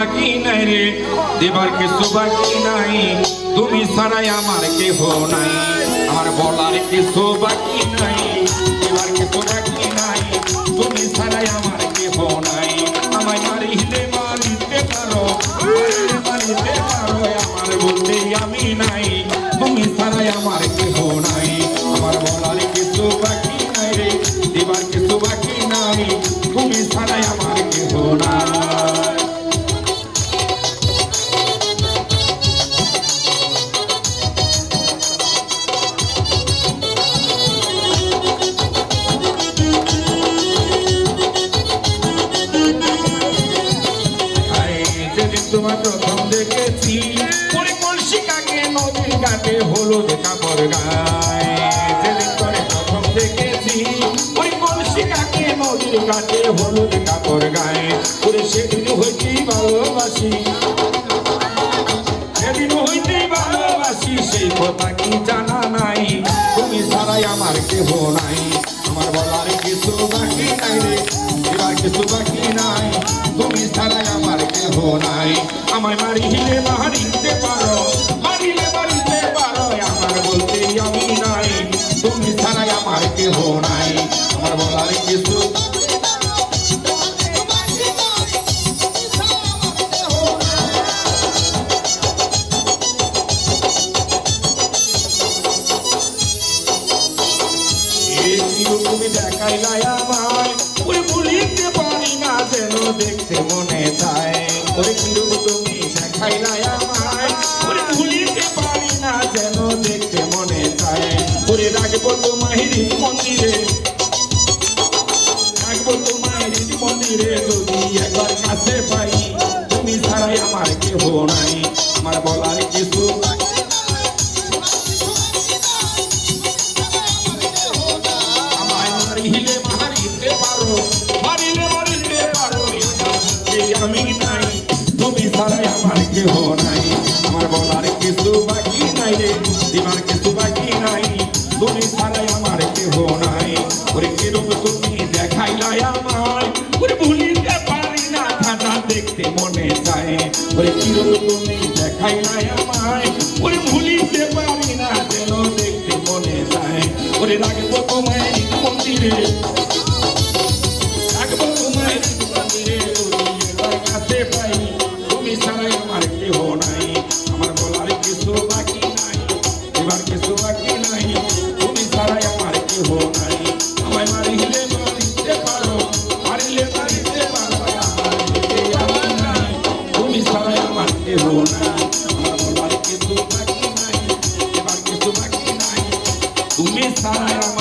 বাকি নাই রে, দেবার কিছু বাকি নাই, তুমি ছাড়াই আমার কেহ নাই। আমার বলার কিছু বাকি নাই, দেবার কিছু বাকি নাই, তুমি ছাড়াই আমার কেহ নাই। আমায় মারিলে মারিতে পারো, মারিলে মারিতে পারো, আমার বলতে আমি নাই, তুমি ছাড়াই আমার কেহ নাই। আমার বলার কিছু বাকি নাই রে, দেবার কিছু বাকি নাই, তুমি ছাড়াই আমার কেহ নাই। তোমার প্রথম দেখেছি ওই কলসি কাকে নদীর ঘাটে হলুদ কাপড় গায়ে, যেদিন করে প্রথম দেখেছি ওই কলসি কাকে নদীর ঘাটে হলুদ কাপড় গায়ে, ওরে সেদিন হইতেই ভালোবাসি, সেদিন হইতেই ভালোবাসি, সেই কথা কি জানা নাই, তুমি ছাড়াই আমার কেহ নাই। আমার বলার কিছু বাকি নাই রে, এবার কিছু বাকি নাই, তুমি ছাড়াই আমার কেহ নাই। আমায় মারিলে মারিতে পারো, মারিলে মারিতে পারো, আমার বলতে আমি নাই, তুমি ছাড়াই আমার কেহ নাই। আমার বলার কিছু তুমি দেখাইলাই আমায়, ওরে ভুলিতে পারি না যেন দেখতে মনে চায়, ওরে কিরূপ তুমি দেখাইলাই আমায়, ওরে ভুলিতে পারি না যেন দেখতে মনে চায়, ওরে রাখবো তোমায় হৃদ মন্দিরে, রাখবো তোমায় হৃদ মন্দিরে, যদি একবার কাছে পাই, তুমি ছাড়াই আমার কেহ নাই। আমার বলার কিছু মারিলে মারিতে পারো, মারিলে মারিতে পারো, আমি নাই, তুমি ছাড়াই আমার কেহ নাই। আমার বলার কিছু বাকি নাই রে, দিবার কিছু বাকি নাই, তুমি ছাড়াই আমার কেহ নাই। ওরে কিরূপ তুমি দেখাইলাই আমায়, ওরে ভুলিতে পারি না খানা দেখতে মনে চায়, ওরে কিরূপ তুমি দেখাইলাই আমায়, ওরে ভুলিতে পারি না যেন দেখতে মনে চায়, ওরে রাখবো তোমায় মন্দিরে, রাখবো তোমায় মন্দিরে, কাছে পাই, তুমি ছাড়াই আমার কেহ নাই। আমার বলার কিছু বাকি নাই, এবার কিছু বাকি নাই, তুমি ছাড়াই আমার কেহ নাই। আমায় মারিলে মারিতে পারো, মারিলে মারিতে পারো, আমার আমি নাই, তুমি ছাড়াই আমার কেহ নাই। আমার বলার কিছু বাকি নাই, এবার কিছু বাকি নাই, তুমি ছাড়াই আমার